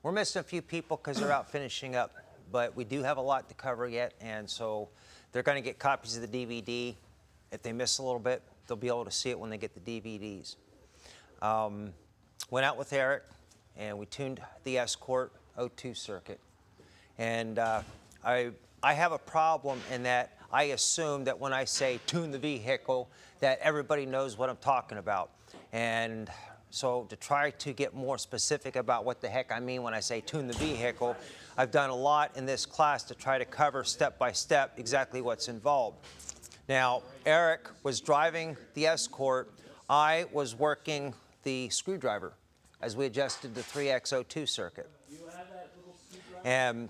We're missing a few people because they're out finishing up, but we do have a lot to cover yet, and so they're going to get copies of the DVD. If they miss a little bit, they'll be able to see it when they get the DVDs. Went out with Eric, and we tuned the Escort O2 circuit. And I have a problem in that I assume that when I say tune the vehicle, that everybody knows what I'm talking about. And so to try to get more specific about what the heck I mean when I say tune the vehicle, I've done a lot in this class to try to cover step by step exactly what's involved. Now, Eric was driving the Escort. I was working the screwdriver as we adjusted the 3XO2 circuit. And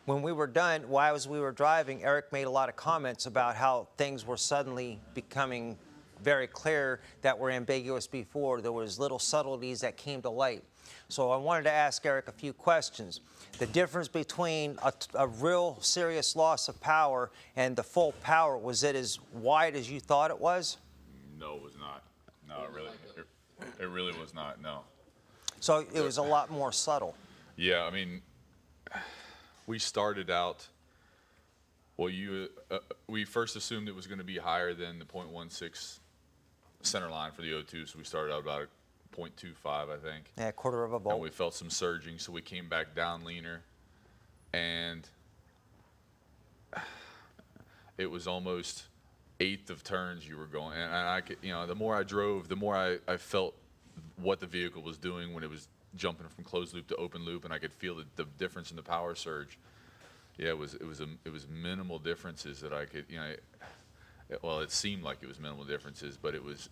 when we were done, while we were driving, Eric made a lot of comments about how things were suddenly becoming very clear that were ambiguous before. There was little subtleties that came to light. So I wanted to ask Eric a few questions. The difference between a real serious loss of power and the full power, was it as wide as you thought it was? No, it was not. No, it really was not, no. So it was a lot more subtle. Yeah, I mean, we started out, well, we first assumed it was going to be higher than the 0.16 center line for the O2, so we started out about 0.25, I think. Yeah, a quarter of a volt. And we felt some surging, so we came back down leaner, and it was almost eighth of turns you were going. And I could, the more I drove, the more I felt what the vehicle was doing when it was jumping from closed loop to open loop, and I could feel the difference in the power surge. Yeah, it was minimal differences that I could, well, it seemed like it was minimal differences, but it was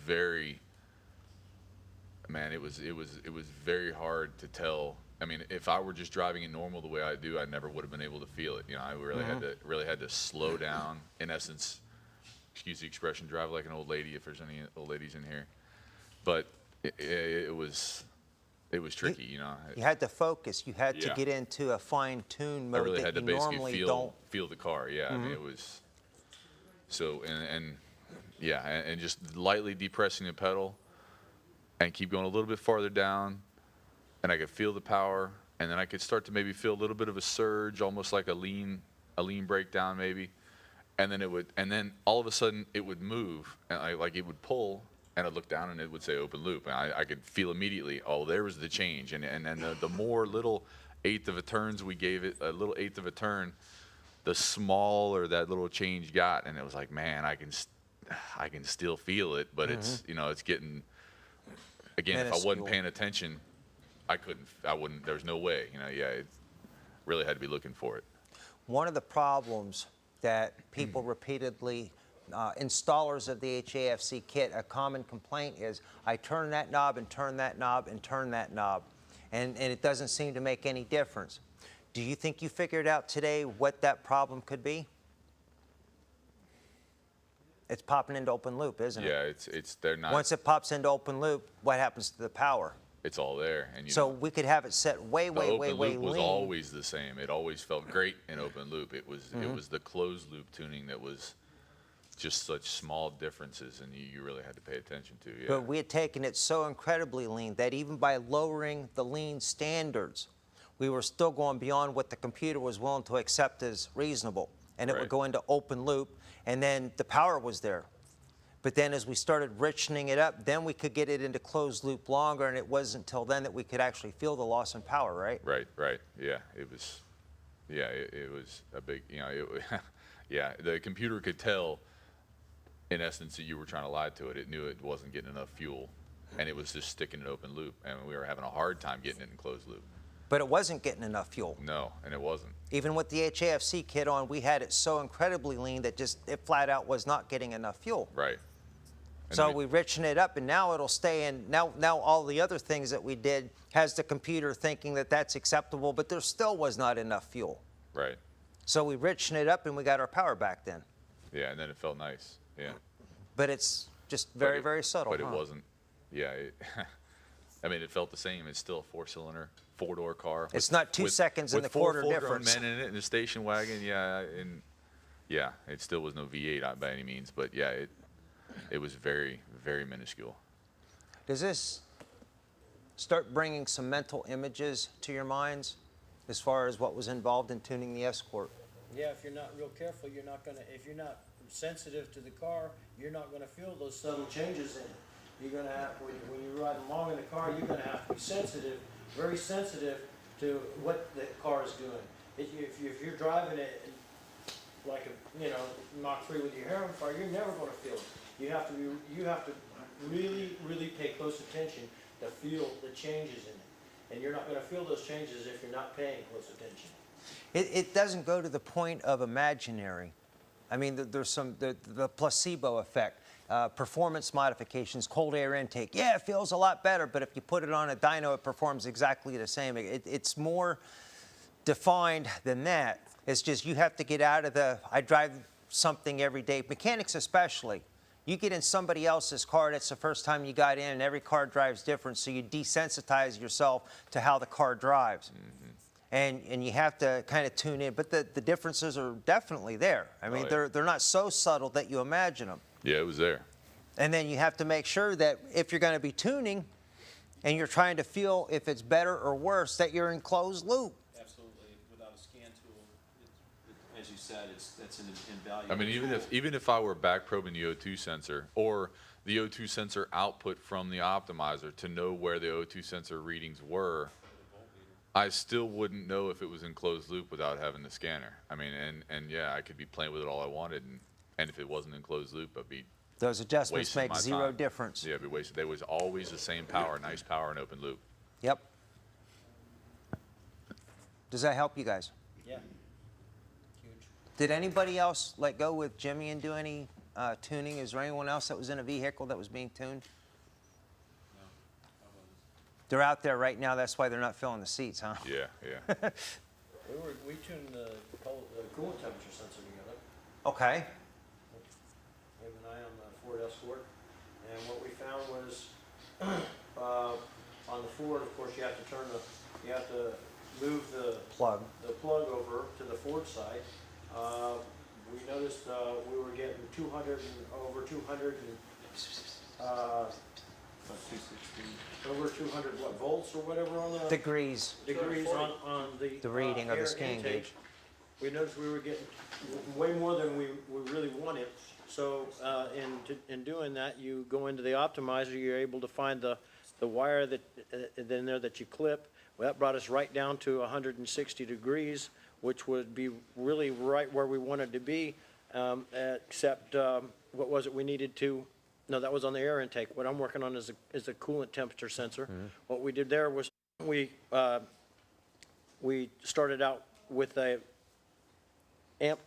very, man, it was very hard to tell. I mean, if I were just driving it normal the way I do, I never would have been able to feel it. I really had to slow down. In essence, excuse the expression, drive like an old lady if there's any old ladies in here. But it was tricky, You had to focus. You had to get into a fine-tune mode. I really had to basically don't feel the car. Yeah, I mean, it was so and just lightly depressing the pedal and keep going a little bit farther down, and I could feel the power, and then I could start to maybe feel a little bit of a surge, almost like a lean breakdown maybe, and then all of a sudden it would move, and like it would pull. And I'd look down and it would say open loop. And I could feel immediately, oh, there was the change. And the more little eighth of a turns we gave it, a little eighth of a turn, the smaller that little change got. And it was like, man, I can still feel it, but it's getting, again, if I wasn't paying attention, I wouldn't, there's no way, it really had to be looking for it. One of the problems that people repeatedly installers of the HAFC kit, a common complaint is, I turn that knob and turn that knob and turn that knob, and it doesn't seem to make any difference. Do you think you figured out today what that problem could be? It's popping into open loop, isn't it? Yeah, they're not. Once it pops into open loop, what happens to the power? It's all there. And so we could have it set way open lean. loop was always the same. It always felt great in open loop. It was the closed loop tuning that was just such small differences, and you really had to pay attention to. Yeah. But we had taken it so incredibly lean that even by lowering the lean standards, we were still going beyond what the computer was willing to accept as reasonable. And it would go into open loop, and then the power was there. But then as we started richening it up, then we could get it into closed loop longer, and it wasn't until then that we could actually feel the loss in power, right? Right. Yeah, it was a big, yeah, the computer could tell, in essence, that you were trying to lie to it. It knew it wasn't getting enough fuel, and it was just sticking in open loop, and we were having a hard time getting it in closed loop. But it wasn't getting enough fuel. No, and it wasn't. Even with the HAFC kit on, we had it so incredibly lean that it flat out was not getting enough fuel. Right. And so we richen it up, and now it'll stay in. Now all the other things that we did has the computer thinking that that's acceptable, but there still was not enough fuel. Right. So we richen it up, and we got our power back then. Yeah, and then it felt nice. Yeah. But it's just very subtle. But it wasn't. Yeah. I mean, it felt the same. It's still a four-cylinder, four-door car. It's not 2 seconds in the quarter difference. With 4 full-grown men in it in a station wagon. Yeah, it still was no V8 by any means. But yeah, it was very minuscule. Does this start bringing some mental images to your minds as far as what was involved in tuning the Escort. Yeah, if you're not real careful, you're not gonna, if you're not sensitive to the car, you're not gonna feel those subtle changes in it. You're gonna have, when you ride along in the car, you're gonna have to be sensitive, very sensitive to what the car is doing. If you're driving it like a, Mach 3 with your hair on fire, you're never gonna feel it. You have to really, really pay close attention to feel the changes in it. And you're not gonna feel those changes if you're not paying close attention. It doesn't go to the point of imaginary. I mean, there's the placebo effect, performance modifications, cold air intake. Yeah, it feels a lot better, but if you put it on a dyno, it performs exactly the same. It's more defined than that. It's just you have to get out of I drive something every day, mechanics especially. You get in somebody else's car, that's the first time you got in, and every car drives different, so you desensitize yourself to how the car drives. Mm-hmm. And you have to kind of tune in, but the differences are definitely there. I mean, they're not so subtle that you imagine them. Yeah, it was there. And then you have to make sure that if you're going to be tuning and you're trying to feel if it's better or worse, that you're in closed loop. Absolutely. Without a scan tool, as you said, that's invaluable. I mean, even if I were back probing the O2 sensor or the O2 sensor output from the optimizer to know where the O2 sensor readings were, I still wouldn't know if it was in closed loop without having the scanner. I mean, and yeah, I could be playing with it all I wanted, and if it wasn't in closed loop, I'd be Those adjustments wasting make my zero time. difference. Yeah, I'd be wasted. They was always the same power, nice power in open loop. Yep. Does that help you guys? Yeah. Huge. Did anybody else let go with Jimmy and do any tuning? Is there anyone else that was in a vehicle that was being tuned? They're out there right now. That's why they're not filling the seats, huh? Yeah, yeah. We tuned the coolant temperature sensor together, Okay. him and I, on the Ford Escort. And what we found was, on the Ford, of course, you have to move the Plug. plug over to the Ford side. We noticed we were getting over 200 over 200 volts or whatever on the Degrees. on the reading of the air scan intake. gauge. We noticed we were getting way more than we really wanted. So in doing that, you go into the optimizer, you're able to find the wire that in there that you clip. Well, that brought us right down to 160 degrees, which would be really right where we wanted to be, except what was it we needed to? No, that was on the air intake. What I'm working on is a coolant temperature sensor. Mm-hmm. What we did there was we started out with a amp.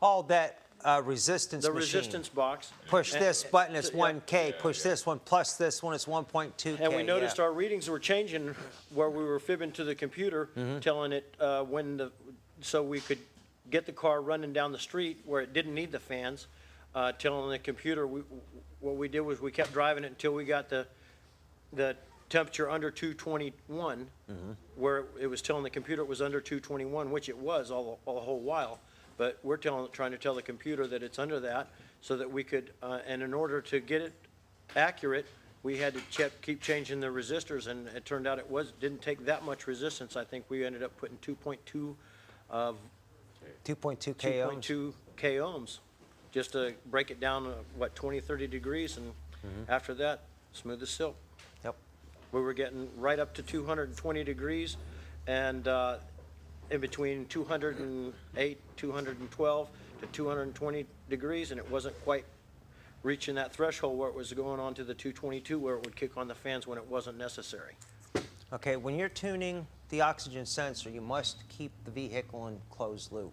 All that resistance The machine. resistance box. Push And- this button, it's yeah. 1K. Push this one, plus this one, it's 1.2K. And we noticed yeah. our readings were changing where we were fibbing to the computer, telling it so we could get the car running down the street where it didn't need the fans, telling the computer, what we did was we kept driving it until we got the temperature under 221, where it was telling the computer it was under 221, which it was all the whole while. But we're trying to tell the computer that it's under that so that we could, and in order to get it accurate, we had to keep changing the resistors, and it turned out didn't take that much resistance. I think we ended up putting 2.2 ohms. 2.2 K ohms, just to break it down, 20, 30 degrees, and after that, smooth as silk. Yep. We were getting right up to 220 degrees, and in between 208, 212 to 220 degrees, and it wasn't quite reaching that threshold where it was going on to the 222 where it would kick on the fans when it wasn't necessary. Okay, when you're tuning the oxygen sensor, you must keep the vehicle in closed loop.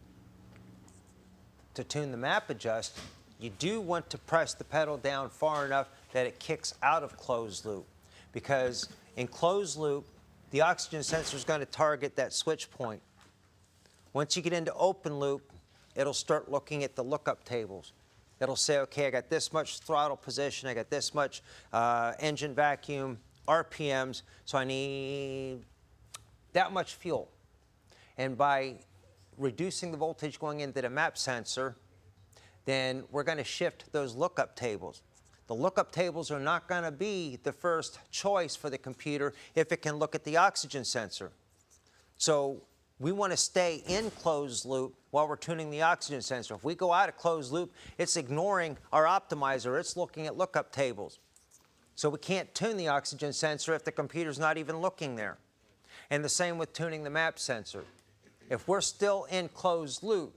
To tune the map adjust, you do want to press the pedal down far enough that it kicks out of closed loop, because in closed loop, the oxygen sensor is going to target that switch point. Once you get into open loop, it'll start looking at the lookup tables. It'll say, okay, I got this much throttle position, I got this much engine vacuum, RPMs, so I need that much fuel. And by reducing the voltage going into the map sensor, then we're going to shift those lookup tables. The lookup tables are not going to be the first choice for the computer if it can look at the oxygen sensor. So we want to stay in closed loop while we're tuning the oxygen sensor. If we go out of closed loop, it's ignoring our optimizer. It's looking at lookup tables. So we can't tune the oxygen sensor if the computer's not even looking there. And the same with tuning the map sensor. If we're still in closed loop,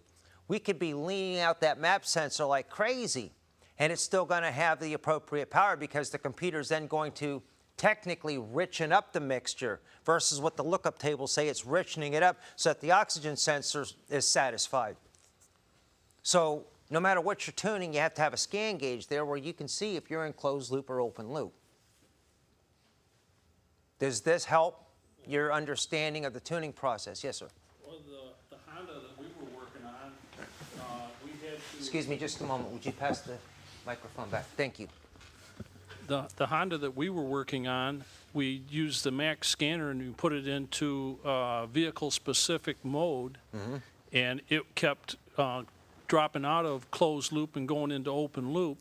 we could be leaning out that map sensor like crazy, and it's still going to have the appropriate power because the computer's then going to technically richen up the mixture versus what the lookup tables say. It's richening it up so that the oxygen sensor is satisfied. So no matter what you're tuning, you have to have a scan gauge there where you can see if you're in closed loop or open loop. Does this help your understanding of the tuning process? Yes, sir. Well, the Honda that we were working on, we had to... Excuse me just a moment. Would you pass the microphone back? Thank you. The Honda that we were working on, we used the Mac scanner and we put it into vehicle-specific mode, and it kept dropping out of closed loop and going into open loop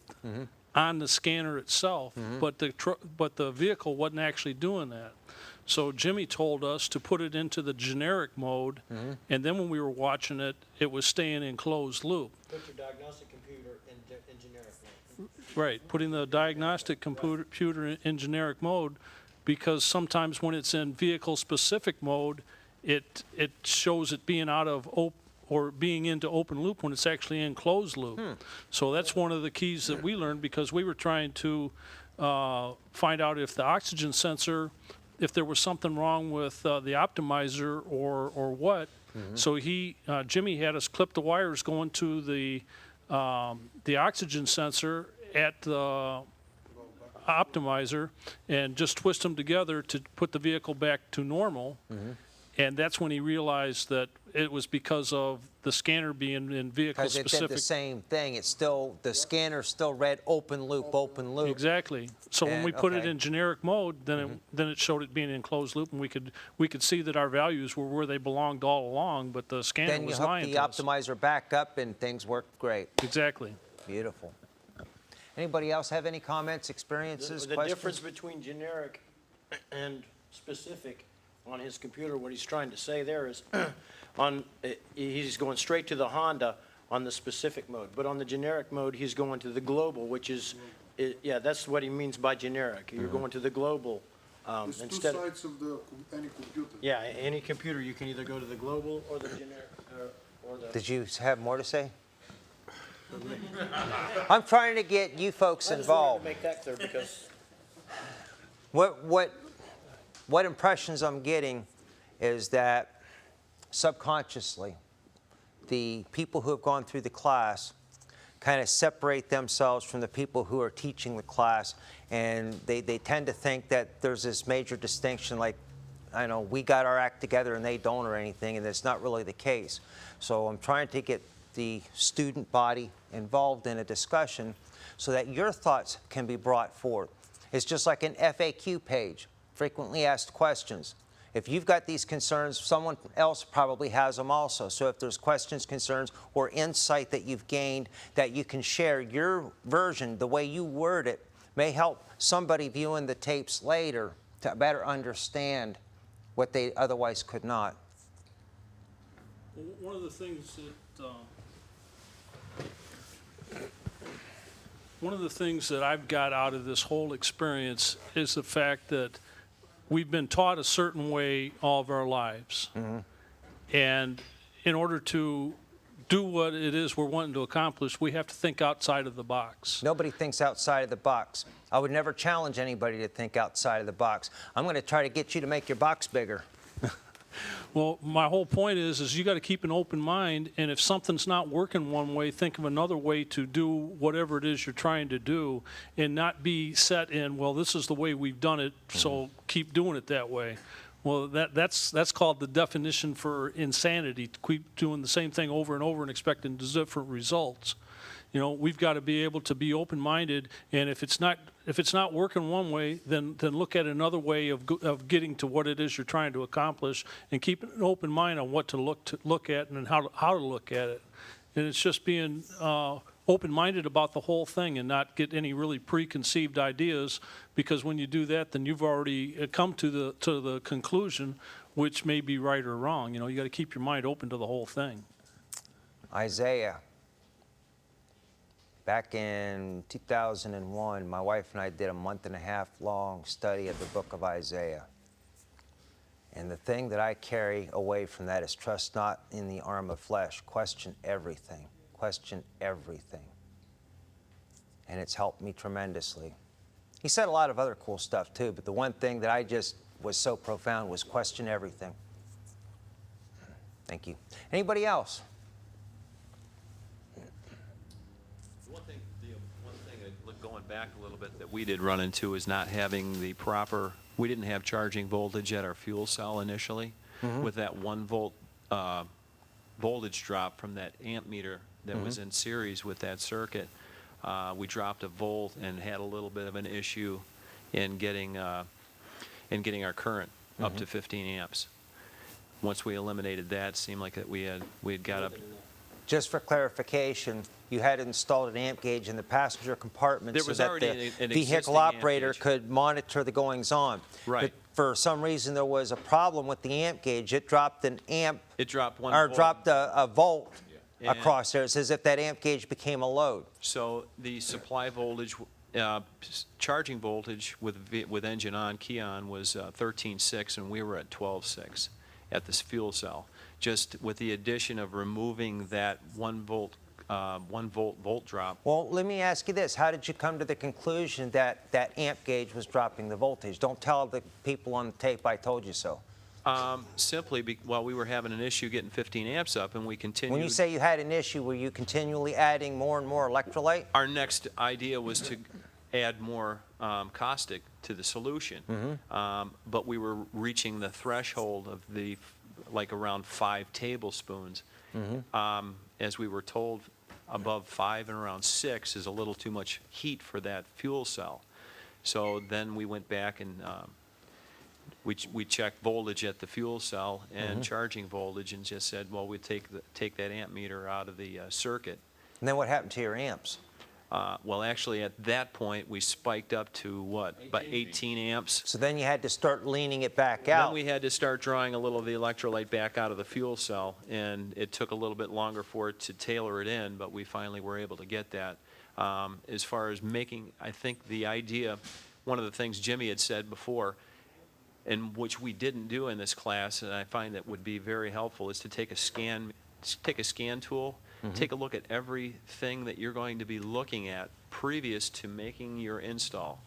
on the scanner itself, but the vehicle wasn't actually doing that. So Jimmy told us to put it into the generic mode, and then when we were watching it, it was staying in closed loop. Put your diagnostic computer in generic mode. Right, putting the diagnostic computer in generic mode, because sometimes when it's in vehicle-specific mode, it shows it being out of or being into open loop when it's actually in closed loop. So that's one of the keys that we learned, because we were trying to find out if the oxygen sensor, if there was something wrong with the optimizer or what. So Jimmy had us clip the wires going to the oxygen sensor at the optimizer and just twist them together to put the vehicle back to normal. And that's when he realized that it was because of the scanner being in vehicle Because it specific. did the same thing. It's still, the scanner still read open loop, open loop. Exactly. So when we And, put it okay. in generic mode, then it showed it being in closed loop, and we could see that our values were where they belonged all along, but the scanner Then you was hook lying the to us. optimizer back up and things worked great. Exactly. Beautiful. Anybody else have any comments, experiences, The questions? difference between generic and specific on his computer, what he's trying to say there is, he's going straight to the Honda on the specific mode, but on the generic mode, he's going to the global, which is, yeah, that's what he means by generic. You're going to the global There's two instead of, sides of any computer. yeah, any computer, you can either go to the global or the generic, or the. Did you have more to say? I'm trying to get you folks I just wanted involved. to make that clear because. What impressions I'm getting is that subconsciously, the people who have gone through the class kind of separate themselves from the people who are teaching the class, and they tend to think that there's this major distinction, like, I know, we got our act together and they don't or anything, and it's not really the case. So I'm trying to get the student body involved in a discussion so that your thoughts can be brought forth. It's just like an FAQ page, frequently asked questions. If you've got these concerns, someone else probably has them also. So if there's questions, concerns, or insight that you've gained that you can share, your version, the way you word it, may help somebody viewing the tapes later to better understand what they otherwise could not. One of the things that I've got out of this whole experience is the fact that we've been taught a certain way all of our lives. And in order to do what it is we're wanting to accomplish, we have to think outside of the box. Nobody thinks outside of the box. I would never challenge anybody to think outside of the box. I'm going to try to get you to make your box bigger. Well, my whole point is you got to keep an open mind, and if something's not working one way, think of another way to do whatever it is you're trying to do, and not be set in, well, this is the way we've done it, so keep doing it that way. Well, that's called the definition for insanity, to keep doing the same thing over and over and expecting different results. You know, we've got to be able to be open-minded, and if it's not working one way, then look at another way of getting to what it is you're trying to accomplish, and keep an open mind on what to look at and how to look at it. And it's just being open-minded about the whole thing and not get any really preconceived ideas, because when you do that, then you've already come to the conclusion, which may be right or wrong. You know, you got to keep your mind open to the whole thing. Isaiah. Back in 2001, my wife and I did a month-and-a-half long study of the book of Isaiah. And the thing that I carry away from that is trust not in the arm of flesh. Question everything. Question everything. And it's helped me tremendously. He said a lot of other cool stuff too, but the one thing that I just was so profound was question everything. Thank you. Anybody else? One thing, going back a little bit, that we did run into is not having the proper, we didn't have charging voltage at our fuel cell initially. With that 1 volt voltage drop from that amp meter that was in series with that circuit, we dropped a volt and had a little bit of an issue in getting our current up to 15 amps. Once we eliminated that, it seemed like that we had got up. Just for clarification, you had installed an amp gauge in the passenger compartment There so was that already the an vehicle existing amp operator gauge. could monitor the goings-on. Right. But for some reason, there was a problem with the amp gauge. It dropped an amp, It dropped 1 or volt. dropped a volt Yeah. across there. It's as if that amp gauge became a load. So the supply voltage, charging voltage with engine on, key on, was 13.6, and we were at 12.6 at this fuel cell. Just with the addition of removing that 1 volt volt drop. Well, let me ask you this. How did you come to the conclusion that that amp gauge was dropping the voltage? Don't tell the people on the tape I told you so. Simply, while we were having an issue getting 15 amps up, and we continued. When you say you had an issue, were you continually adding more and more electrolyte? Our next idea was to add more caustic to the solution, but we were reaching the threshold of like around 5 tablespoons. As we were told, above 5 and around 6 is a little too much heat for that fuel cell. So then we went back and we checked voltage at the fuel cell and charging voltage, and just said, well, we'd take that amp meter out of the circuit. And then what happened to your amps? Well, actually, at that point, we spiked up to what, about 18 amps. So then you had to start leaning it back out. Then we had to start drawing a little of the electrolyte back out of the fuel cell, and it took a little bit longer for it to tailor it in, but we finally were able to get that. As far as making, I think the idea, one of the things Jimmy had said before, and which we didn't do in this class, and I find that would be very helpful, is to take a scan tool, take a look at everything that you're going to be looking at previous to making your install,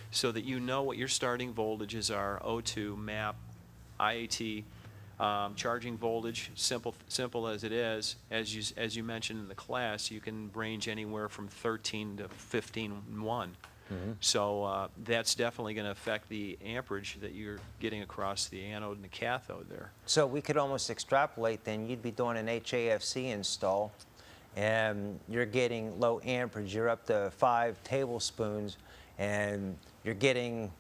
so that you know what your starting voltages are, O2, MAP, IAT, charging voltage, simple as it is. As you mentioned in the class, you can range anywhere from 13 to 15.1. So that's definitely going to affect the amperage that you're getting across the anode and the cathode there. So we could almost extrapolate then. You'd be doing an HAFC install, and you're getting low amperage. You're up to 5 tablespoons, and you're getting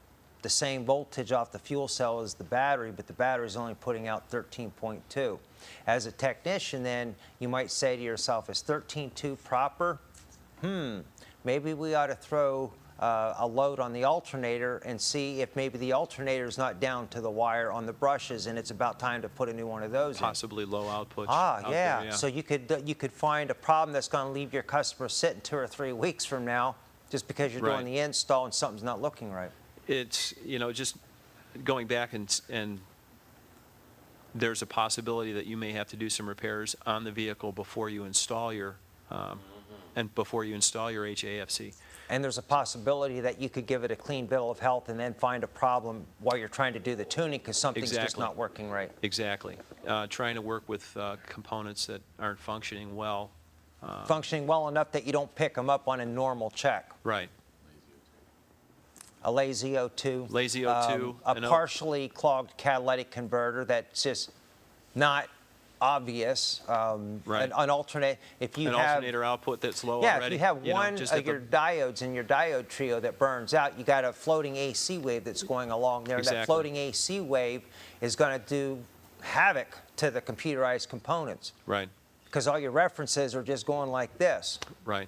the same voltage off the fuel cell as the battery, but the battery's only putting out 13.2. As a technician, then, you might say to yourself, is 13.2 proper? Maybe we ought to throw a load on the alternator and see if maybe the alternator's not down to the wire on the brushes, and it's about time to put a new one of those in. Possibly low output. Ah, out yeah. there, yeah. So you could find a problem that's going to leave your customer sitting 2 or 3 weeks from now just because you're Right. doing the install and something's not looking right. It's, just going back and there's a possibility that you may have to do some repairs on the vehicle before you install your HAFC. And there's a possibility that you could give it a clean bill of health and then find a problem while you're trying to do the tuning because something's just Exactly. not working right. Exactly. Trying to work with components that aren't functioning well. Functioning well enough that you don't pick them up on a normal check. Right. A lazy O2. Lazy O2, A an O- partially clogged catalytic converter that's just not obvious. Right. An alternate. If you An have alternator output that's low Yeah, already. if you have one just of at the- your diodes in your diode trio that burns out, you got a floating AC wave that's going along there. Exactly. That floating AC wave is going to do havoc to the computerized components Right, because all your references are just going like this. right.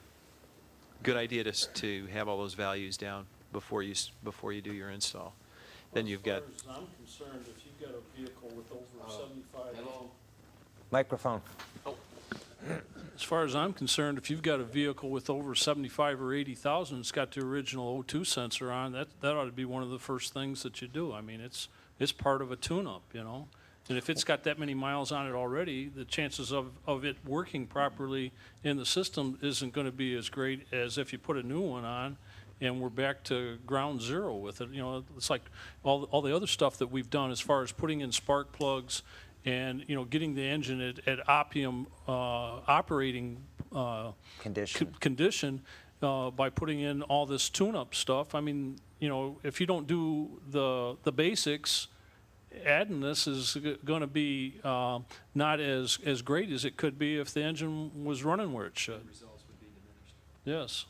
good idea to have all those values down before you do your install. Then you've got, As far as I'm concerned, if you've got a vehicle with over 75. Microphone. As far as I'm concerned, if you've got a vehicle with over 75 or 80,000, it's got the original O2 sensor on, that ought to be one of the first things that you do. I mean, it's part of a tune-up, you know? And if it's got that many miles on it already, the chances of it working properly in the system isn't gonna be as great as if you put a new one on and we're back to ground zero with it. You know, it's like all the other stuff that we've done as far as putting in spark plugs and, you know, getting the engine at optimum operating condition by putting in all this tune-up stuff. I mean, you know, if you don't do the basics, adding this is going to be not as great as it could be if the engine was running where it should. results would be diminished. Yes.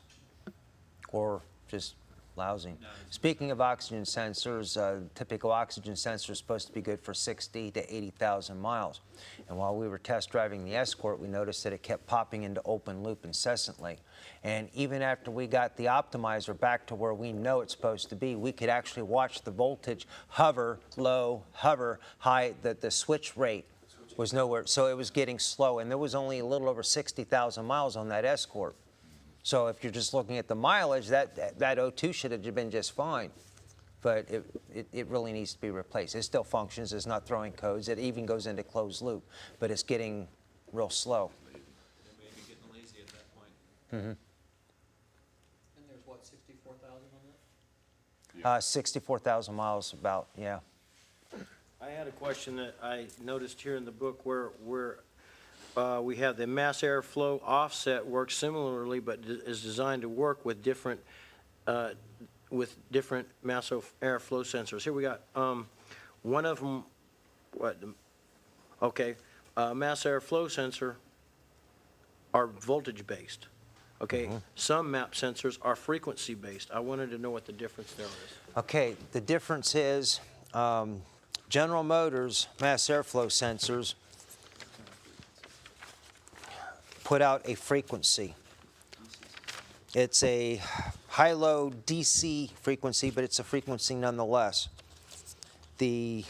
Or just lousy. Speaking of oxygen sensors, typical oxygen sensor is supposed to be good for 60 to 80,000 miles. And while we were test driving the Escort, we noticed that it kept popping into open loop incessantly. And even after we got the optimizer back to where we know it's supposed to be, we could actually watch the voltage hover low, hover high. The switch rate was nowhere, so it was getting slow. And there was only a little over 60,000 miles on that Escort. So if you're just looking at the mileage, that O2 should have been just fine. But it really needs to be replaced. It still functions. It's not throwing codes. It even goes into closed loop. But it's getting real slow. They may be getting lazy at that point. And there's what, 64,000 on that? 64,000 miles about, yeah. I had a question that I noticed here in the book where we have the mass airflow offset works similarly, but is designed to work with different mass airflow sensors. Here we got one of them. Mass airflow sensor are voltage based. Okay, some MAP sensors are frequency based. I wanted to know what the difference there is. Okay, the difference is General Motors mass airflow sensors put out a frequency. It's a high-low DC frequency, but it's a frequency nonetheless. There's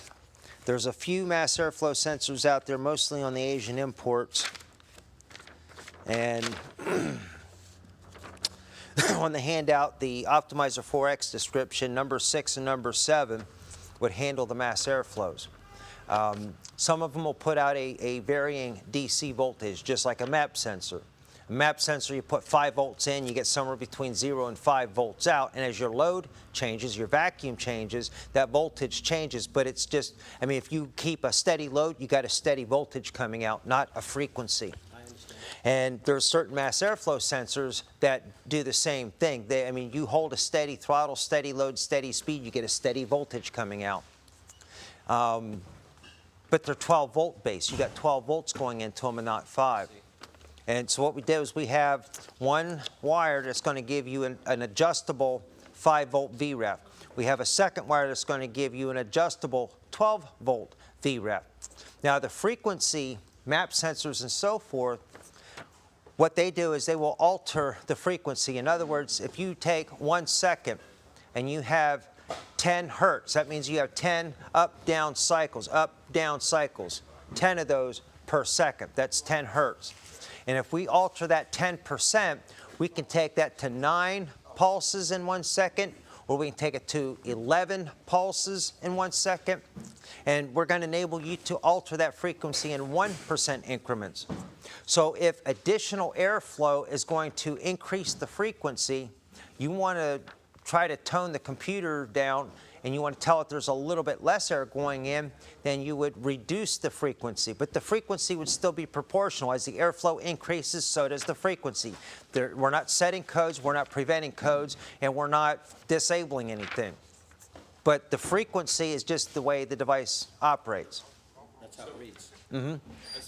a few mass airflow sensors out there, mostly on the Asian imports. And on the handout, the Optimizer 4X description, number 6 and number 7 would handle the mass airflows. Some of them will put out a varying DC voltage, just like a MAP sensor. A MAP sensor, you put 5 volts in, you get somewhere between 0 and 5 volts out, and as your load changes, your vacuum changes, that voltage changes, but it's just, I mean, if you keep a steady load, you got a steady voltage coming out, not a frequency. And there's certain mass airflow sensors that do the same thing. I mean, you hold a steady throttle, steady load, steady speed, you get a steady voltage coming out. But they're 12 volt based. You got 12 volts going into them and not 5. And so what we did is we have one wire that's going to give you an adjustable 5 volt VREF. We have a second wire that's going to give you an adjustable 12 volt VREF. Now the frequency, MAP sensors and so forth, what they do is they will alter the frequency. In other words, if you take 1 second and you have 10 hertz, that means you have 10 up-down cycles, 10 of those per second. That's 10 hertz. And if we alter that 10%, we can take that to 9 pulses in 1 second, or we can take it to 11 pulses in 1 second. And we're going to enable you to alter that frequency in 1% increments. So if additional airflow is going to increase the frequency, you want to try to tone the computer down and you want to tell it there's a little bit less air going in, then you would reduce the frequency. But the frequency would still be proportional. As the airflow increases, so does the frequency. We're not setting codes, we're not preventing codes, and we're not disabling anything. But the frequency is just the way the device operates. That's how it reads.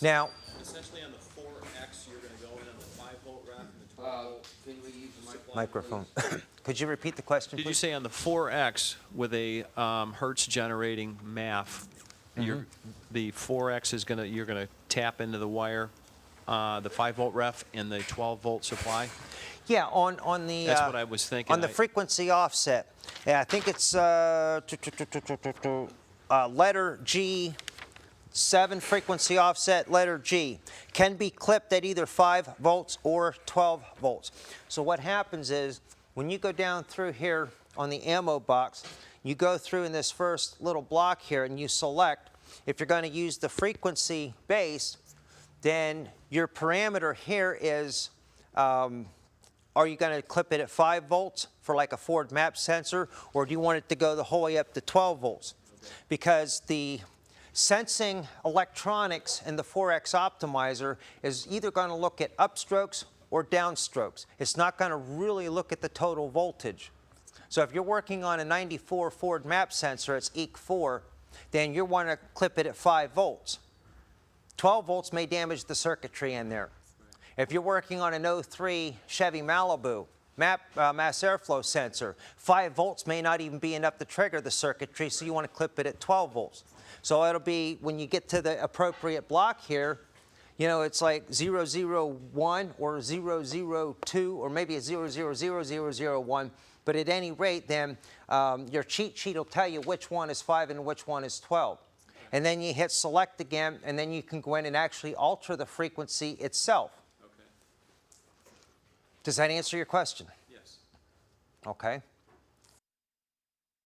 Now, Essentially on the 4X, you're going to go in on the 5 volt rack and the 12 volt. Can we use the microphone. Could you repeat the question, Did please? you say on the 4X with a hertz generating MAF, the 4X is going to, you're going to tap into the wire, the 5 volt ref and the 12 volt supply? Yeah, on the. That's what I was thinking. On the frequency offset. Yeah, I think it's letter G, 7 frequency offset, letter G, can be clipped at either 5 volts or 12 volts. So what happens is, when you go down through here on the ammo box, you go through in this first little block here and you select, if you're going to use the frequency base, then your parameter here is, are you going to clip it at 5 volts for like a Ford map sensor, or do you want it to go the whole way up to 12 volts? Because the sensing electronics in the 4X optimizer is either going to look at upstrokes or downstrokes. It's not going to really look at the total voltage. So if you're working on a 94 Ford map sensor, it's EEC4, then you want to clip it at 5 volts. 12 volts may damage the circuitry in there. If you're working on an 03 Chevy Malibu mass airflow sensor, 5 volts may not even be enough to trigger the circuitry, so you want to clip it at 12 volts. So it'll be, when you get to the appropriate block here, you know, it's like 001 or 002 or maybe a 000001. But at any rate, then your cheat sheet will tell you which one is 5 and which one is 12. And then you hit select again, and then you can go in and actually alter the frequency itself. Okay. Does that answer your question? Yes. Okay.